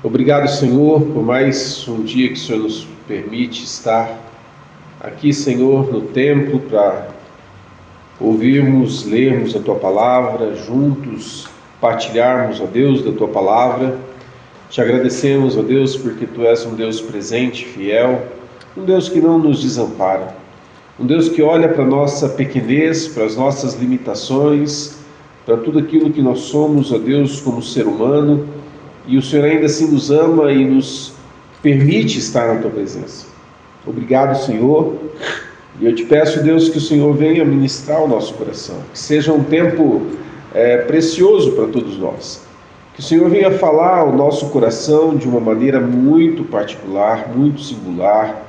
Obrigado, Senhor, por mais um dia que o Senhor nos permite estar aqui, Senhor, no templo para ouvirmos, lermos a Tua Palavra, juntos partilharmos, ó Deus, da Tua Palavra. Te agradecemos, ó Deus, porque Tu és um Deus presente, fiel, um Deus que não nos desampara, um Deus que olha para a nossa pequenez, para as nossas limitações, para tudo aquilo que nós somos, ó Deus, como ser humano, e o Senhor ainda assim nos ama e nos permite estar na Tua presença. Obrigado, Senhor. E eu te peço, Deus, que o Senhor venha ministrar o nosso coração. Que seja um tempo precioso para todos nós. Que o Senhor venha falar ao nosso coração de uma maneira muito particular, muito singular.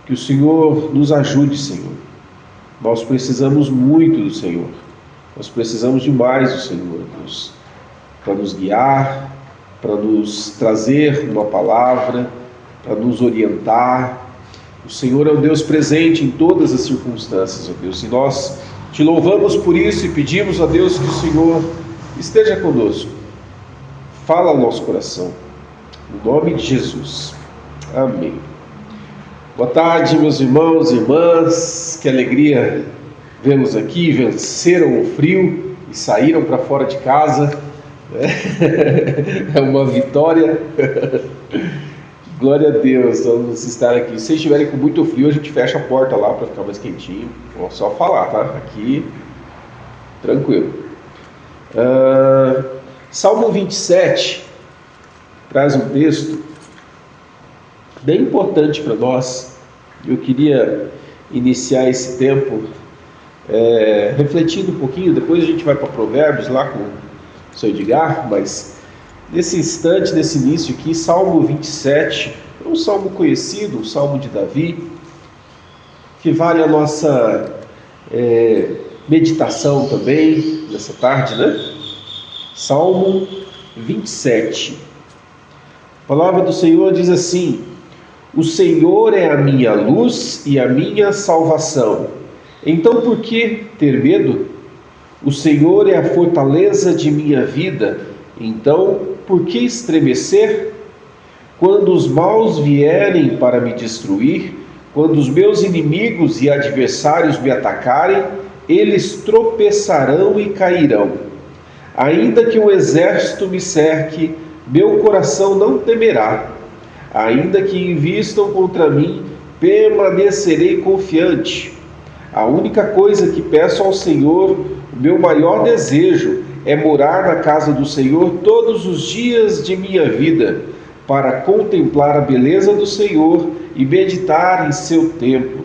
Que o Senhor nos ajude, Senhor. Nós precisamos muito do Senhor. Nós precisamos demais do Senhor, Deus, para nos guiar, para nos trazer uma palavra, para nos orientar. O Senhor é um Deus presente em todas as circunstâncias, ó Deus, e nós te louvamos por isso e pedimos a Deus que o Senhor esteja conosco. Fala ao nosso coração, no nome de Jesus. Amém. Boa tarde, meus irmãos e irmãs, que alegria vê-los aqui, venceram o frio e saíram para fora de casa. É uma vitória. Glória a Deus, vamos estar aqui. Se estiverem com muito frio, a gente fecha a porta lá para ficar mais quentinho. Vou só falar, tá? Aqui, tranquilo. Salmo 27 traz um texto bem importante para nós. Eu queria iniciar esse tempo refletindo um pouquinho. Depois a gente vai para Provérbios lá com o seu Edgar, mas nesse instante, nesse início aqui, Salmo 27, é um salmo conhecido, um salmo de Davi, que vale a nossa meditação também, nessa tarde, né? Salmo 27. A palavra do Senhor diz assim: O Senhor é a minha luz e a minha salvação. Então por que ter medo? O Senhor é a fortaleza de minha vida. Então, por que estremecer? Quando os maus vierem para me destruir, quando os meus inimigos e adversários me atacarem, eles tropeçarão e cairão. Ainda que um exército me cerque, meu coração não temerá. Ainda que invistam contra mim, permanecerei confiante. A única coisa que peço ao Senhor, o meu maior desejo, é morar na casa do Senhor todos os dias de minha vida, para contemplar a beleza do Senhor e meditar em seu templo.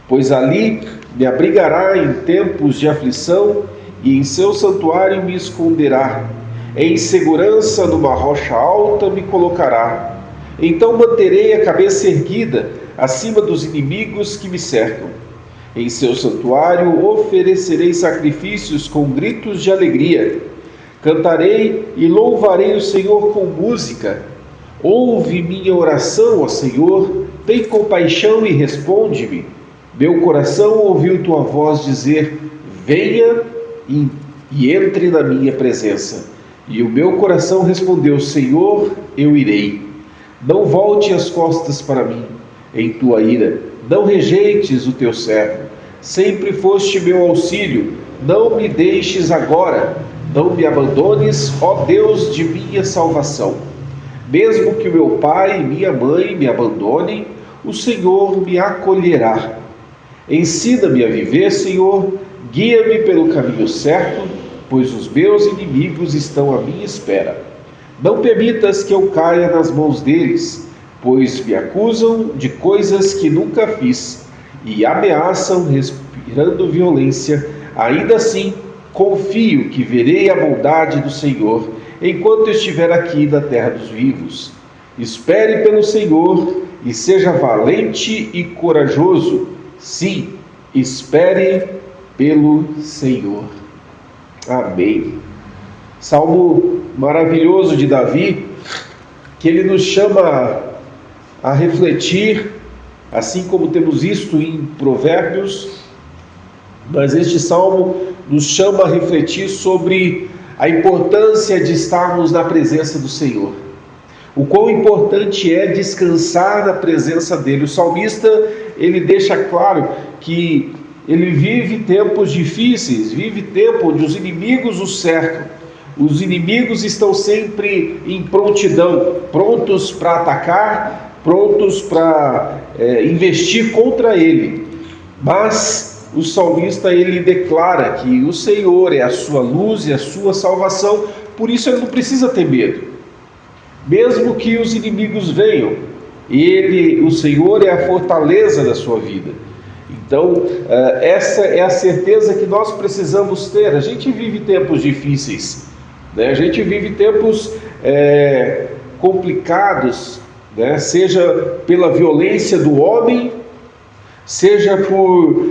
Pois ali me abrigará em tempos de aflição e em seu santuário me esconderá. Em segurança numa rocha alta me colocará. Então manterei a cabeça erguida acima dos inimigos que me cercam. Em seu santuário oferecerei sacrifícios com gritos de alegria. Cantarei e louvarei o Senhor com música. Ouve minha oração, ó Senhor, tem compaixão e responde-me. Meu coração ouviu tua voz dizer: venha e entre na minha presença. E o meu coração respondeu: Senhor, eu irei. Não volte as costas para mim em tua ira. Não rejeites o teu servo. Sempre foste meu auxílio. Não me deixes agora. Não me abandones, ó Deus de minha salvação. Mesmo que meu pai e minha mãe me abandonem, o Senhor me acolherá. Ensina-me a viver, Senhor. Guia-me pelo caminho certo, pois os meus inimigos estão à minha espera. Não permitas que eu caia nas mãos deles, pois me acusam de coisas que nunca fiz e ameaçam respirando violência. Ainda assim, confio que verei a bondade do Senhor enquanto estiver aqui na terra dos vivos. Espere pelo Senhor e seja valente e corajoso. Sim, espere pelo Senhor. Amém. Salmo maravilhoso de Davi, que ele nos chama a refletir, assim como temos visto em Provérbios, mas este salmo nos chama a refletir sobre a importância de estarmos na presença do Senhor. o quão importante é descansar na presença dele. O salmista, ele deixa claro que ele vive tempos difíceis, vive tempo onde os inimigos o cercam. Os inimigos estão sempre em prontidão, prontos para atacar, prontos para investir contra ele. Mas o salmista, ele declara que o Senhor é a sua luz e a sua salvação, por isso ele não precisa ter medo. Mesmo que os inimigos venham, o Senhor é a fortaleza da sua vida. Então, essa é a certeza que nós precisamos ter. A gente vive tempos difíceis, né? A gente vive tempos complicados, né? Seja pela violência do homem, seja por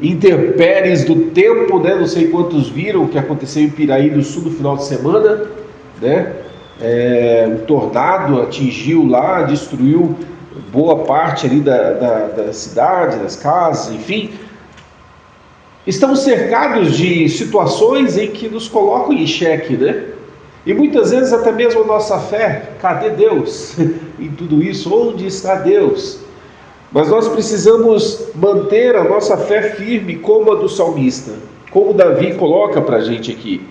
intempéries do tempo, né? Não sei quantos viram o que aconteceu em Piraí do Sul no final de semana, né? Um tornado atingiu lá, destruiu boa parte ali da cidade, das casas, enfim. Estamos cercados de situações em que nos colocam em xeque, né? E muitas vezes até mesmo a nossa fé, cadê Deus em tudo isso? Onde está Deus? Mas nós precisamos manter a nossa fé firme como a do salmista, como Davi coloca para a gente aqui.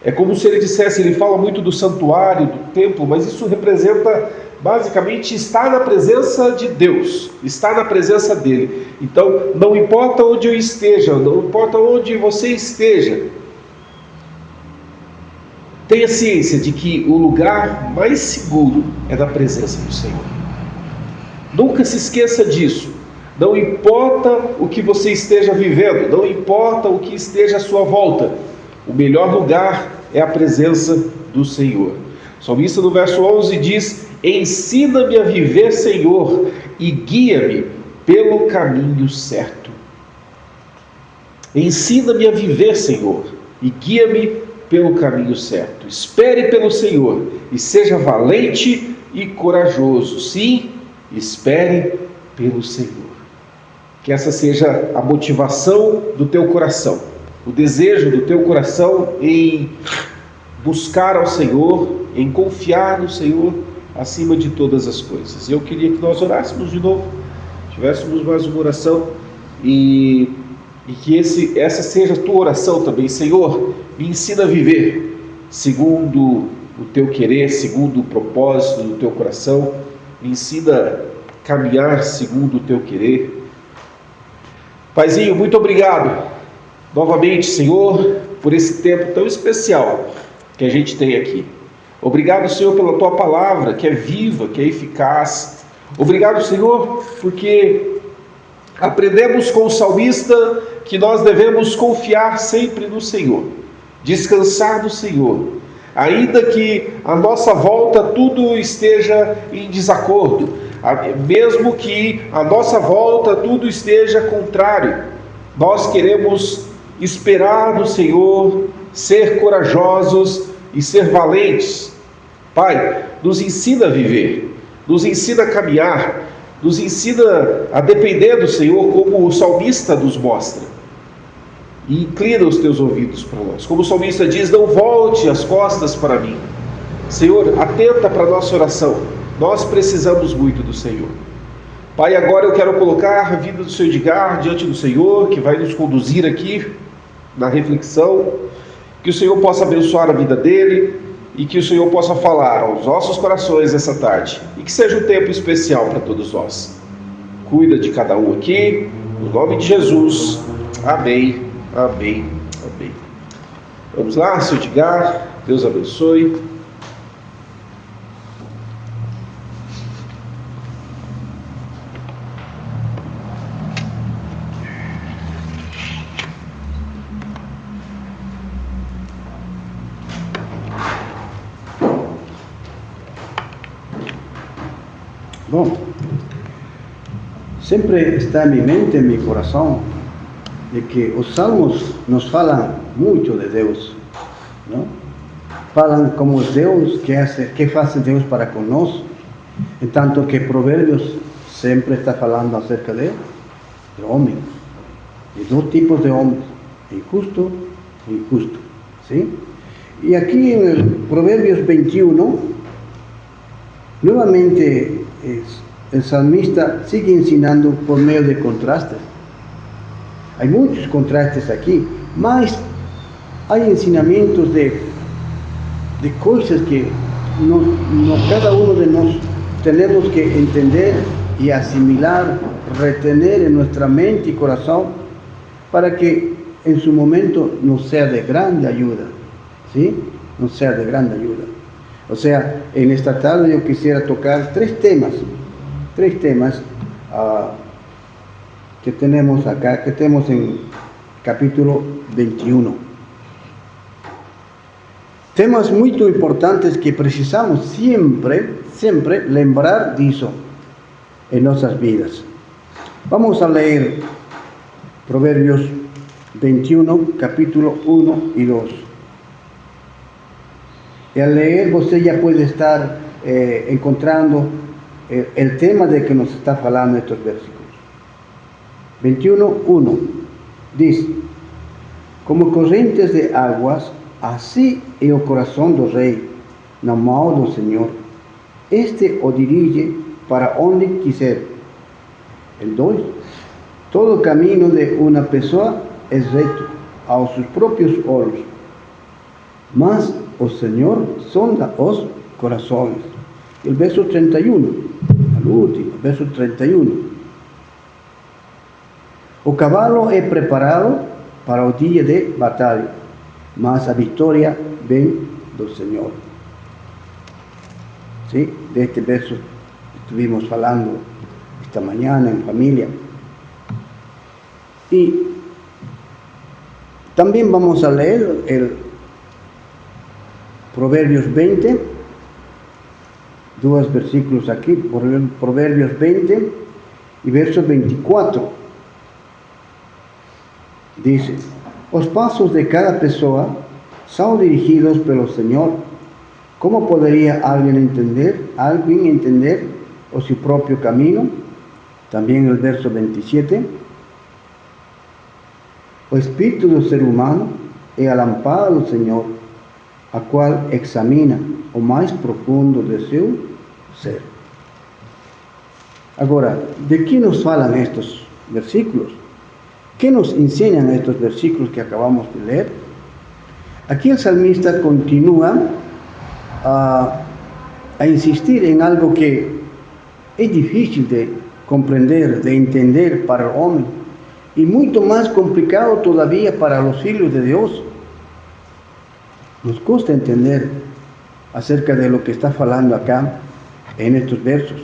É como se ele dissesse, ele fala muito do santuário, do templo, mas isso representa basicamente estar na presença de Deus, estar na presença dele. Então, não importa onde eu esteja, não importa onde você esteja, tenha ciência de que o lugar mais seguro é na presença do Senhor. Nunca se esqueça disso. Não importa o que você esteja vivendo, não importa o que esteja à sua volta, o melhor lugar é a presença do Senhor. O salmista no verso 11 diz: ensina-me a viver, Senhor, e guia-me pelo caminho certo. Ensina-me a viver, Senhor, e guia-me pelo caminho certo. Espere pelo Senhor e seja valente e corajoso. Sim, espere pelo Senhor. Que essa seja a motivação do teu coração, o desejo do teu coração em buscar ao Senhor, em confiar no Senhor acima de todas as coisas. Eu queria que nós orássemos de novo, tivéssemos mais uma oração e que essa seja a tua oração também. Senhor, me ensina a viver segundo o teu querer, segundo o propósito do teu coração. Me ensina a caminhar segundo o teu querer. Paizinho, muito obrigado novamente, Senhor, por esse tempo tão especial que a gente tem aqui. Obrigado, Senhor, pela tua palavra, que é viva, que é eficaz. Obrigado, Senhor, porque aprendemos com o salmista que nós devemos confiar sempre no Senhor, descansar no Senhor, ainda que à nossa volta tudo esteja em desacordo, mesmo que à nossa volta tudo esteja contrário, nós queremos esperar no Senhor, ser corajosos e ser valentes. Pai, nos ensina a viver, nos ensina a caminhar, nos ensina a depender do Senhor, como o salmista nos mostra. E inclina os teus ouvidos para nós. Como o salmista diz, não volte as costas para mim. Senhor, atenta para a nossa oração. Nós precisamos muito do Senhor. Pai, agora eu quero colocar a vida do Senhor Edgar diante do Senhor, que vai nos conduzir aqui na reflexão. Que o Senhor possa abençoar a vida dele e que o Senhor possa falar aos nossos corações essa tarde. E que seja um tempo especial para todos nós. Cuida de cada um aqui, no nome de Jesus. Amém, amém, amém. Vamos lá, Senhor Edgar. Deus abençoe. Bom, sempre está em minha mente, em meu coração, de que os salmos nos falam muito de Deus, não? Falam como Deus, que faz Deus para conosco, enquanto que Provérbios sempre está falando acerca do homem, de dois tipos de homens, injusto e injusto, sim? E aqui em Provérbios 21, Nuevamente, el salmista sigue enseñando por medio de contrastes. Hay muchos contrastes aquí, mas hay enseñamientos de cosas que cada uno de nosotros tenemos que entender y asimilar, retener en nuestra mente y corazón, para que en su momento nos sea de grande ayuda, ¿sí? Nos sea de grande ayuda. O sea, en esta tarde yo quisiera tocar tres temas que tenemos acá, que tenemos en capítulo 21. Temas muy importantes que precisamos siempre lembrar disso en nuestras vidas. Vamos a leer Proverbios 21, capítulo 1 y 2. Y al leer, usted ya puede estar encontrando el tema de que nos está hablando estos versículos. 21:1 dice: como corrientes de aguas, así é o coração do rei na mão do Senhor. Este o dirige para onde quiser. El 2: todo camino de una pessoa é reto aos seus próprios olhos, mas o Senhor sonda os corações. El verso 31, al último, verso 31. O cavalo é preparado para o dia de batalha, mas a vitória vem do Senhor. ¿Sí? De este verso estuvimos hablando esta mañana en familia. Y también vamos a leer el Proverbios 20, dos versículos aquí, Proverbios 20 y verso 24. Dice: os pasos de cada pessoa são dirigidos pelo Senhor. Como poderia alguém entender o seu próprio caminho? Também o verso 27. O espírito do ser humano é a lâmpada do Senhor, a qual examina o mais profundo de seu ser. Agora, de que nos falam estes versículos? ¿Qué nos enseñan estos versículos que acabamos de leer? Aquí el salmista continúa a insistir en algo que es difícil de comprender, de entender para el hombre, y mucho más complicado todavía para los hijos de Dios. Nos cuesta entender acerca de lo que está hablando acá en estos versos.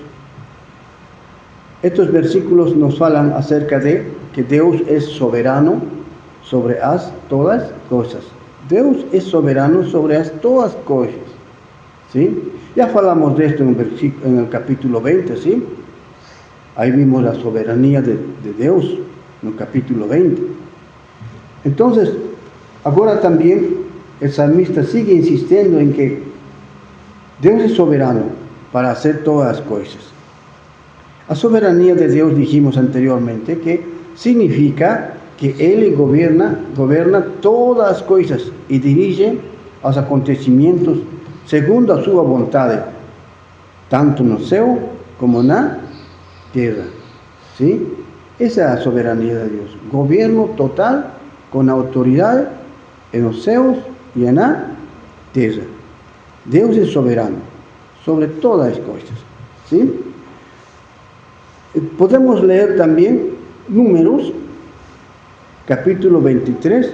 Estos versículos nos hablan acerca de que Dios es soberano sobre todas cosas. Dios es soberano sobre todas cosas, ¿sí? Ya hablamos de esto en el capítulo 20, ¿sí? Ahí vimos la soberanía de Dios en el capítulo 20. Entonces, ahora también el salmista sigue insistiendo en que Dios es soberano para hacer todas las cosas. La soberanía de Dios, dijimos anteriormente, que significa que Él gobierna todas las cosas y dirige los acontecimientos segundo a su voluntad, tanto en el cielo como en la tierra. ¿Sí? Esa es la soberanía de Dios. Gobierno total con autoridad en los cielos y en la tierra. Dios es soberano sobre todas las cosas. ¿Sí? Podemos leer también Números, capítulo 23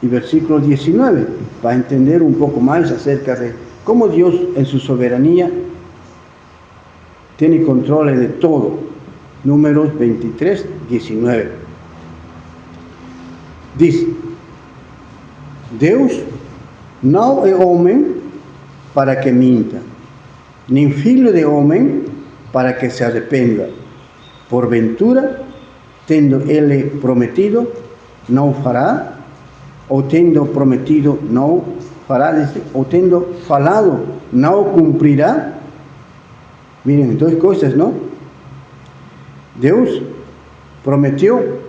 y versículo 19, para entender un poco más acerca de cómo Dios en su soberanía tiene control de todo. Números 23, 19. Dice: Deus não é homem para que minta, nem filho de homem para que se arrependa. Porventura, tendo ele prometido, não fará, ou tendo prometido, não fará, ou tendo falado, não cumprirá. Miren, dos cosas, ¿no? Deus prometeu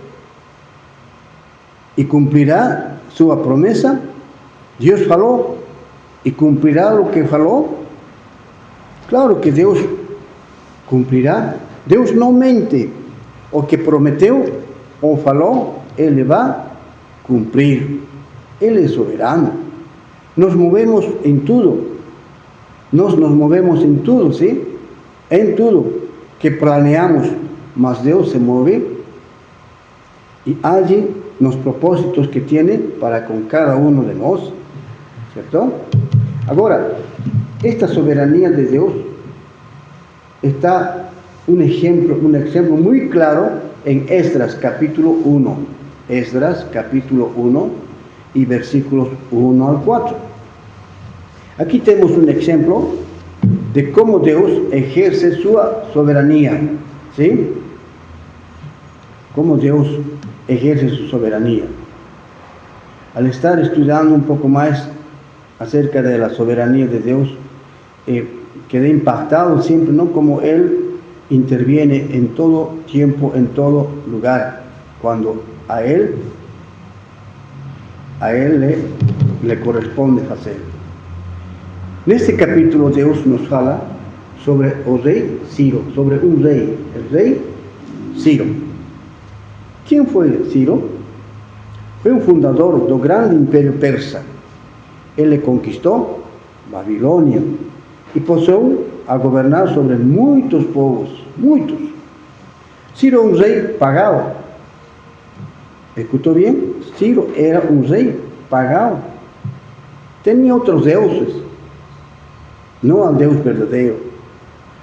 e cumprirá sua promessa. Deus falou e cumprirá o que falou. Claro que Deus cumprirá. Deus não mente. O que prometeu ou falou, Ele vai cumprir. Ele é soberano. Nos movemos em tudo. Nós nos movemos em tudo, sim? Em tudo que planeamos, mas Deus se move e age nos propósitos que tem para com cada um de nós, certo? Agora, esta soberania de Deus está un ejemplo muy claro en Esdras capítulo 1. Esdras capítulo 1 y versículos 1 al 4. Aquí tenemos un ejemplo de cómo Dios ejerce su soberanía. ¿Sí? Cómo Dios ejerce su soberanía. Al estar estudiando un poco más acerca de la soberanía de Dios, quedé impactado siempre, ¿no? Como Él interviene en todo tiempo, en todo lugar, cuando a Él le corresponde hacer. En este capítulo Dios nos habla sobre el rey Ciro, sobre un rey, el rey Ciro. ¿Quién fue Ciro? Fue un fundador del grande imperio persa. Él le conquistó Babilonia y pasó a gobernar sobre muchos povos, muchos. Ciro un rey pagano. ¿Escuchó bien? Ciro era un rey pagano. Tenía otros dioses, no al Dios verdadero.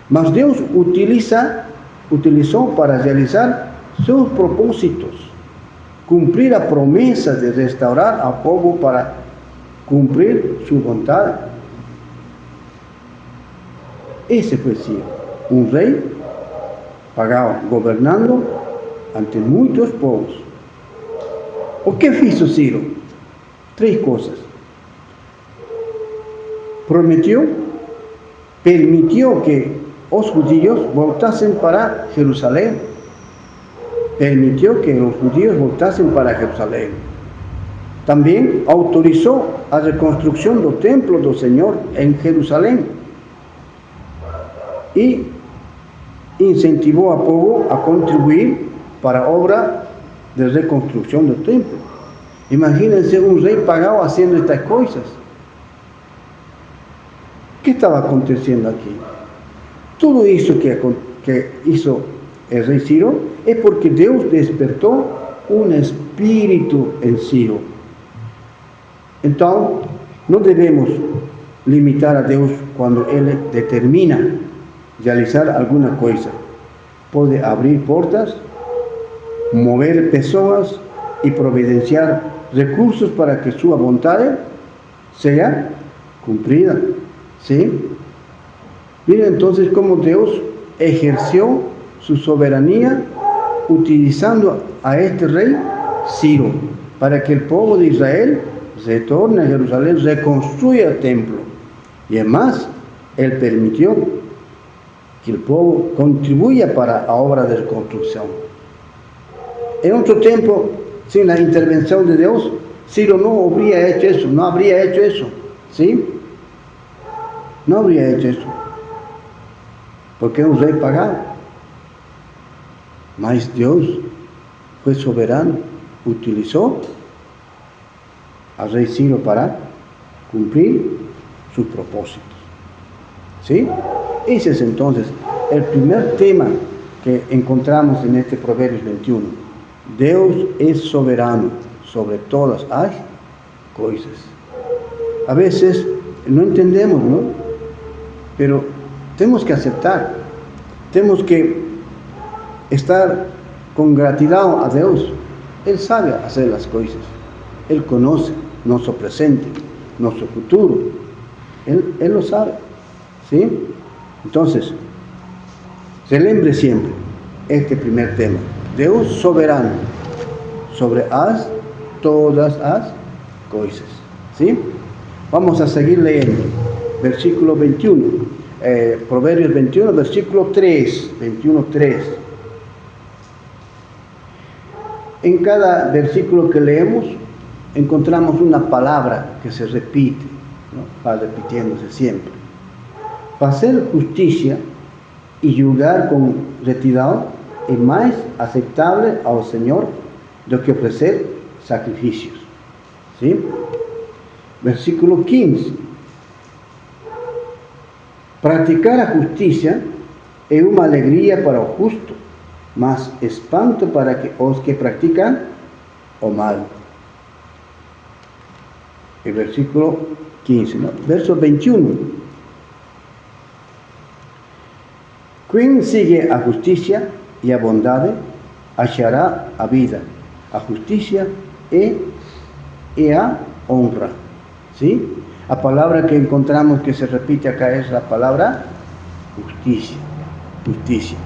Mas Dios utilizó para realizar sus propósitos, cumplir la promesa de restaurar al pueblo para cumplir su voluntad. Ese fue Ciro, un rey pagano, gobernando ante muchos pueblos. ¿O qué hizo Ciro? Tres cosas. Permitió que los judíos voltasen para Jerusalén. Permitió que los judíos voltasen para Jerusalén. También autorizó la reconstrucción del templo del Señor en Jerusalén. Y incentivó al pueblo a contribuir para la obra de reconstrucción del templo. Imagínense un rey pagano haciendo estas cosas. ¿Qué estaba aconteciendo aquí? Todo eso que hizo el rey Ciro es porque Dios despertó un espíritu en Ciro. Entonces, no debemos limitar a Dios cuando Él determina realizar alguna cosa. Puede abrir puertas, mover personas y providenciar recursos para que su voluntad sea cumplida. ¿Sí? Miren entonces cómo Dios ejerció su soberanía utilizando a este rey Ciro para que el pueblo de Israel retorne a Jerusalén, reconstruya el templo. Y además, Él permitió que el pueblo contribuya para la obra de reconstrucción. En otro tiempo, sin la intervención de Dios, Ciro no habría hecho eso, no habría hecho eso, ¿sí? No habría hecho eso, porque era un rey pagano. Mas Dios fue soberano, utilizó al rey Ciro para cumplir sus propósitos. ¿Sí? Ese es entonces el primer tema que encontramos en este Proverbios 21. Dios es soberano sobre todas las cosas. A veces no entendemos, ¿no? Pero tenemos que aceptar, tenemos que estar con gratitud a Dios. Él sabe hacer las cosas, Él conoce nuestro presente, nuestro futuro, Él lo sabe, ¿sí? Entonces, celebre siempre este primer tema, Dios soberano sobre todas las cosas, ¿sí? Vamos a seguir leyendo, versículo 21, Proverbios 21, versículo 3, 21:3. En cada versículo que leemos encontramos una palabra que se repite, ¿no? Va repitiéndose siempre. Hacer justicia y julgar con retidão é mais aceptável ao Senhor do que oferecer sacrifícios. ¿Sí? Versículo 15. Praticar a justicia é uma alegria para o justo, mas espanto para os que practican o mal. El versículo 15, ¿no? Verso 21. Quem sigue a justicia e a bondade achará a vida, a justicia e a honra. ¿Sí? La palabra que encontramos que se repite acá es la palabra justicia. Justicia.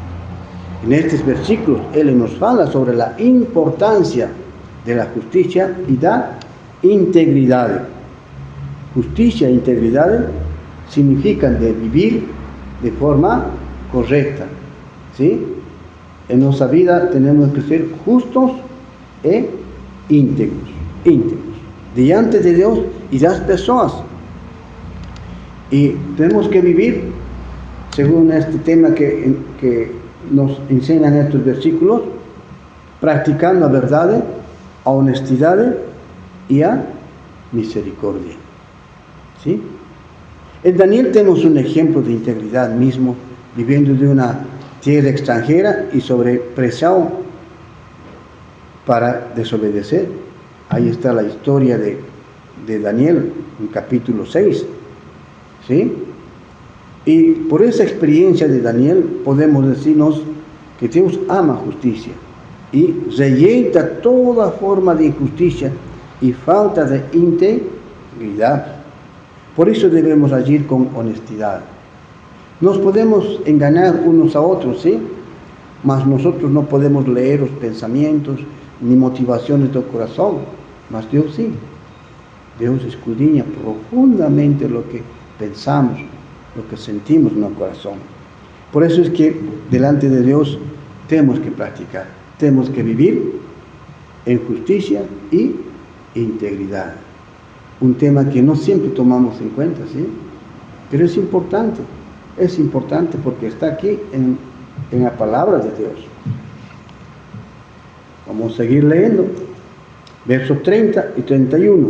En estos versículos Él nos habla sobre la importancia de la justicia y la integridad. Justicia e integridad significan de vivir de forma correcta. ¿Sí? En nuestra vida tenemos que ser justos e íntegros. Delante de Dios y de las personas. Y tenemos que vivir según este tema que nos enseñan estos versículos, practicando la verdad, a honestidad y a misericordia. ¿Sí? En Daniel tenemos un ejemplo de integridad mismo, viviendo de una tierra extranjera y sobrepreciado para desobedecer. Ahí está la historia de Daniel en capítulo 6. ¿Sí? Y por esa experiencia de Daniel podemos decirnos que Dios ama justicia y rejeita toda forma de injusticia y falta de integridad. Por eso debemos agir con honestidad. Nos podemos engañar unos a otros, ¿sí? Mas nosotros no podemos leer los pensamientos ni motivaciones del corazón, mas Dios sí. Dios escudriña profundamente lo que pensamos, lo que sentimos en el corazón. Por eso es que delante de Dios tenemos que practicar, tenemos que vivir en justicia y integridad. Un tema que no siempre tomamos en cuenta, ¿sí? Pero es importante porque está aquí en la palabra de Dios. Vamos a seguir leyendo, versos 30 y 31.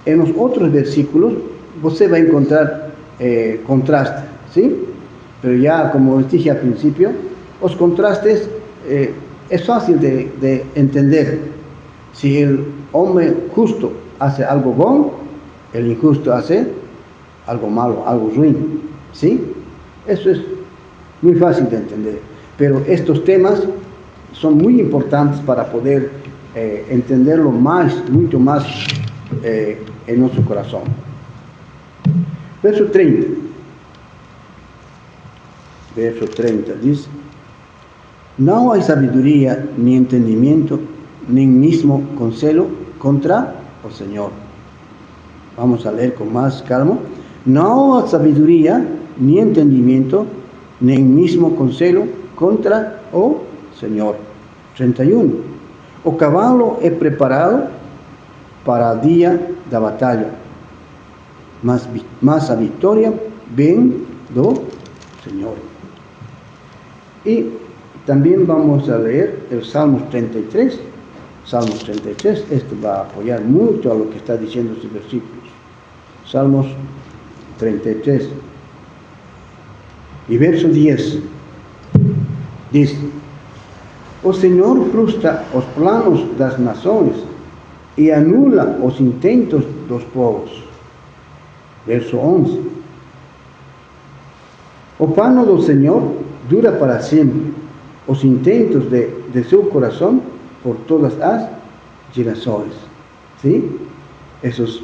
En los otros versículos, usted va a encontrar contraste, ¿sí? Pero ya, como les dije al principio, los contrastes es fácil de entender. Si el hombre justo hace algo bueno, el injusto hace algo malo, algo ruin, ¿sí? Eso es muy fácil de entender. Pero estos temas son muy importantes para poder entenderlo mucho más en nuestro corazón. Verso 30. Verso 30 dice: no hay sabiduría ni entendimiento, ni mismo consuelo contra el Señor. Vamos a leer con más calma. No hay sabiduría ni entendimiento, ni mismo consuelo contra el Señor. 31. O cavalo es preparado para el día da batalha, mas a victoria vem do Señor. Y también vamos a leer el Salmos 33. Salmos 33, esto va a apoyar mucho a lo que está diciendo estos versículos. Salmos 33. Y verso 10 dice: o Señor frustra os planos das nações e anula os intentos dos povos. Verso 11. O plano do Señor dura para sempre, os intentos de seu coração por todas as gerações. ¿Sí? Esos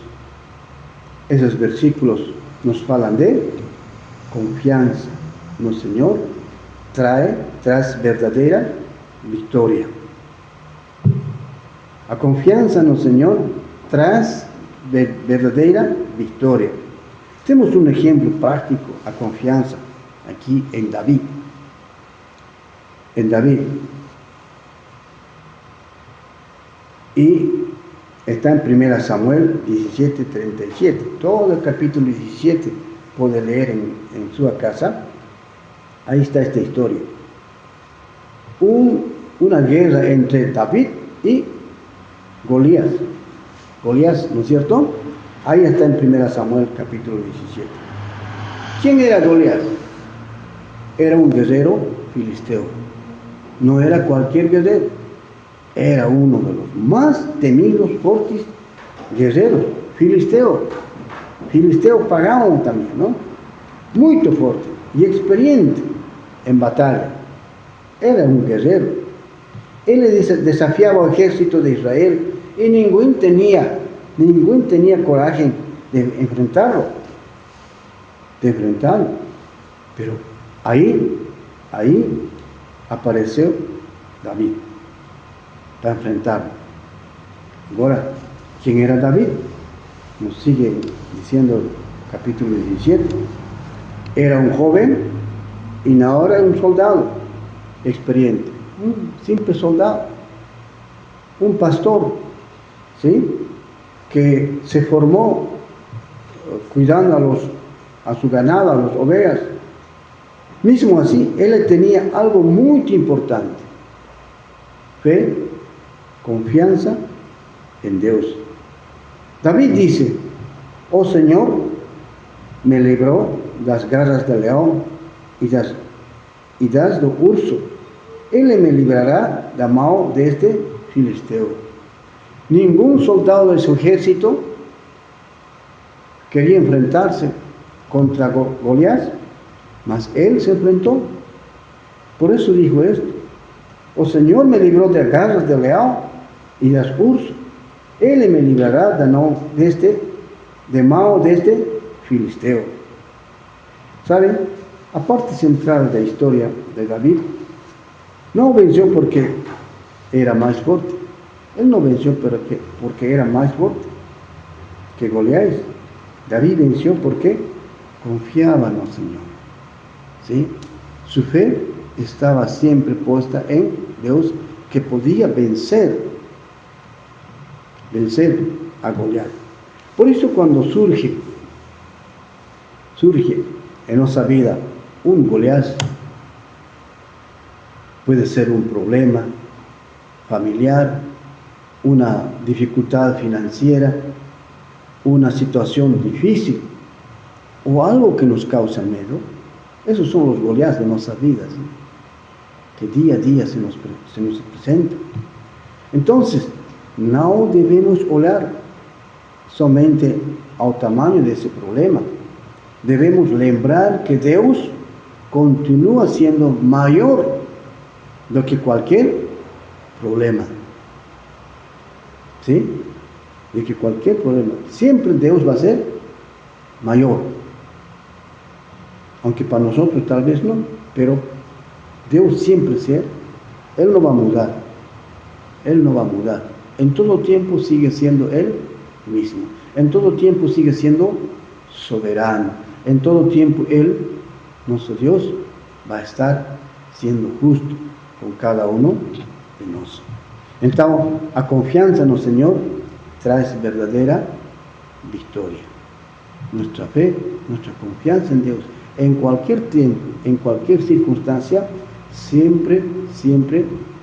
versículos nos falan de confianza no Señor, traz verdadeira victoria. A confianza no Señor traz verdadeira victoria. Tenemos un ejemplo práctico, a confianza, aquí en David. Y está en 1 Samuel 17:37. Todo el capítulo 17 puede leer en su casa, ahí está esta historia. Una guerra entre David y Goliat. Goliat, ¿no es cierto? Ahí está en 1 Samuel capítulo 17. ¿Quién era Goliat? Era un guerrero filisteo. No era cualquier guerrero. Era uno de los más temidos, fuertes guerreros. Filisteo. Filisteo pagano también, ¿no? Muy fuerte y experiente en batalla. Era un guerrero. Él desafiaba al ejército de Israel y ninguno tenía coraje de enfrentarlo. Pero ahí apareció David para enfrentarlo. Ahora, ¿quién era David? Nos sigue diciendo el capítulo 17. Era un joven y ahora era un soldado experiente, un simple soldado, un pastor, ¿sí? Que se formó cuidando a su ganado, a las ovejas. Mismo así, él tenía algo muy importante: fe, confianza en Dios. David dice: oh Señor, me libró das garras del león y das do urso. Él me librará da mão deste filisteo. Ningún soldado de su ejército quería enfrentarse contra Goliat, mas él se enfrentó. Por eso dijo esto: oh Señor me libró de garras del león y das urso. Él me librará da mão deste filisteo. ¿Saben? La parte central de la historia de David no venció porque era más fuerte. Él no venció porque era más fuerte que Goliat. David venció porque confiaba en el Señor. ¿Sí? Su fe estaba siempre puesta en Dios, que podía vencer a Goliat. Por eso cuando surge en nuestra vida un Goliat, puede ser un problema familiar, una dificultad financiera, una situación difícil o algo que nos causa miedo. Esos son los Goliats de nuestras vidas, ¿sí? Que día a día se nos presentan. Entonces, no debemos orar somente al tamaño de ese problema. Debemos lembrar que Dios continúa siendo mayor do que cualquier problema. ¿Sí? De que cualquier problema. Siempre Dios va a ser mayor. Aunque para nosotros tal vez no, pero Dios siempre será. Él no va a mudar. Él no va a mudar. En todo tiempo sigue siendo Él mismo. En todo tiempo sigue siendo soberano. En todo tiempo Él, nuestro Dios, va a estar siendo justo con cada uno de nosotros. Entonces, la confianza en el Señor trae verdadera victoria. Nuestra fe, nuestra confianza en Dios, en cualquier tiempo, en cualquier circunstancia, siempre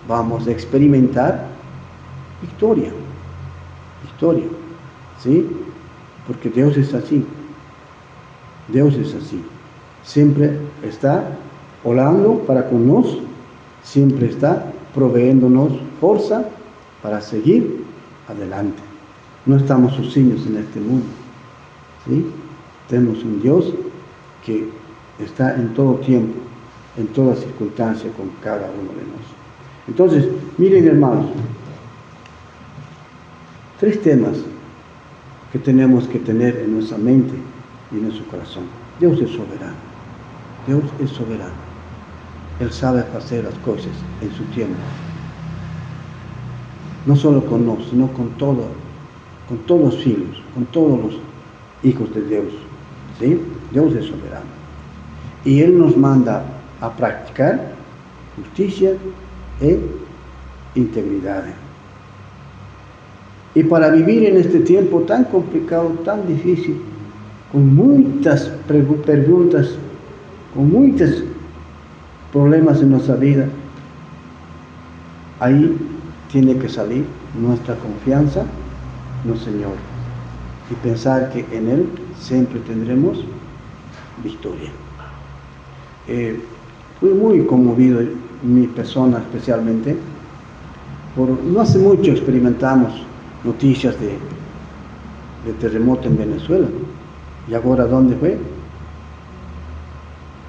vamos a experimentar victoria. Victoria, ¿sí? Porque Dios es así. Dios es así. Siempre está orando para con nosotros, siempre está proveyéndonos fuerza para seguir adelante. No estamos sozinhos en este mundo, ¿sí? Tenemos un Dios que está en todo tiempo, en toda circunstancia con cada uno de nosotros. Entonces, miren, hermanos, 3 temas que tenemos que tener en nuestra mente y en nuestro corazón. Dios es soberano. Dios es soberano. Él sabe hacer las cosas en su tiempo. No solo con nosotros, sino con todos los hijos, con todos los hijos de Dios. ¿Sí? Dios es soberano. Y Él nos manda a practicar justicia e integridad. Y para vivir en este tiempo tan complicado, tan difícil, con muchas preguntas, con muchos problemas en nuestra vida, ahí tiene que salir nuestra confianza en el Señor y pensar que en Él siempre tendremos victoria. Fui muy conmovido, mi persona especialmente, no hace mucho experimentamos noticias de terremoto en Venezuela. ¿Y ahora dónde fue?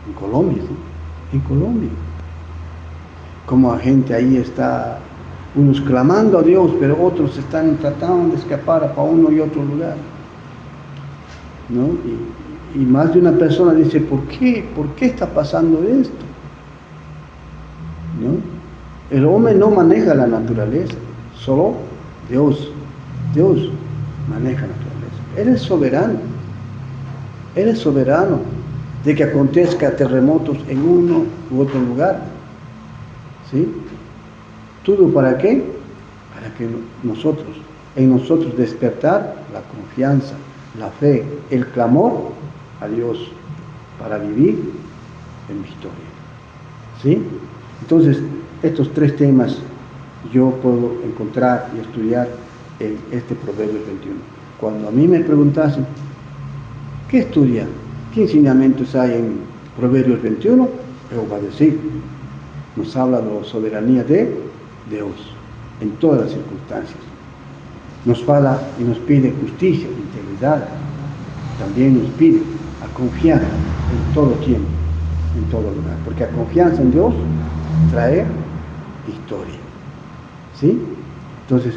En Colombia, ¿sí? En Colombia. Como la gente ahí está, unos clamando a Dios, pero otros están tratando de escapar para uno y otro lugar, ¿no? Y más de una persona dice, ¿por qué? ¿Por qué está pasando esto? ¿No? El hombre no maneja la naturaleza, solo Dios. Dios maneja la naturaleza. Él es soberano. Él es soberano de que acontezca terremotos en uno u otro lugar. ¿Sí? ¿Todo para qué? Para que en nosotros despertar la confianza, la fe, el clamor a Dios para vivir en victoria. ¿Sí? Entonces, estos tres temas yo puedo encontrar y estudiar en este Proverbios 21. Cuando a mí me preguntasen, ¿qué estudia? ¿Qué enseñamientos hay en Proverbios 21? Yo voy a decir, nos habla de la soberanía de Dios en todas las circunstancias. Nos habla y nos pide justicia, integridad. También nos pide a confiar en todo tiempo, en todo lugar. Porque la confianza en Dios trae victoria. ¿Sí? Entonces,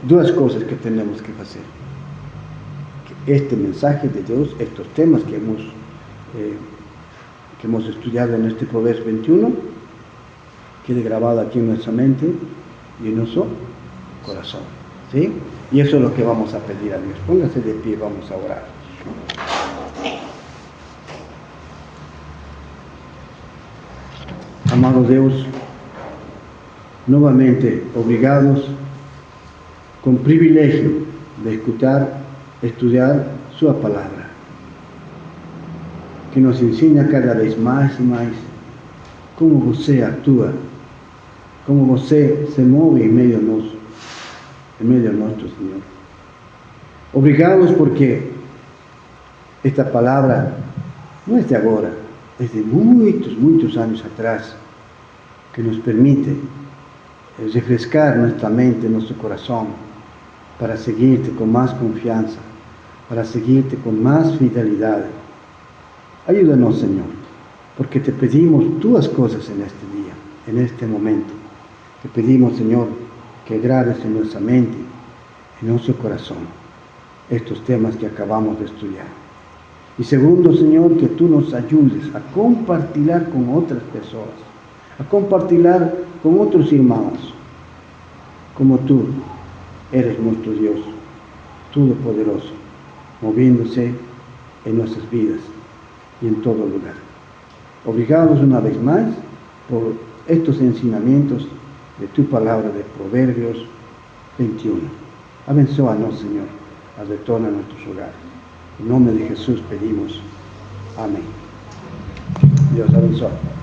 dos cosas que tenemos que hacer. Que este mensaje de Dios, estos temas que hemos estudiado en este Proverbios 21, quede grabado aquí en nuestra mente y en nuestro corazón. ¿Sí? Y eso es lo que vamos a pedir a Dios. Póngase de pie, vamos a orar. Amado Dios, nuevamente obligados con privilegio de estudiar su palabra, que nos enseña cada vez más y más cómo usted actúa, cómo usted se mueve en medio de nuestro Señor. Obligados porque esta palabra no es de ahora, es de muchos años atrás, que nos permite refrescar nuestra mente, nuestro corazón, para seguirte con más confianza, para seguirte con más fidelidad. Ayúdanos, Señor, porque te pedimos tus cosas en este día, en este momento. Te pedimos, Señor, que grabes en nuestra mente, en nuestro corazón, estos temas que acabamos de estudiar. Y segundo, Señor, que tú nos ayudes a compartir con otras personas, a compartir con otros hermanos, como tú eres nuestro Dios, Todopoderoso, moviéndose en nuestras vidas y en todo lugar. Obligados una vez más por estos enseñamientos de tu palabra de Proverbios 21. Abençóanos, Señor, al retorno a nuestros hogares. En nombre de Jesús pedimos. Amén. Dios abençoe.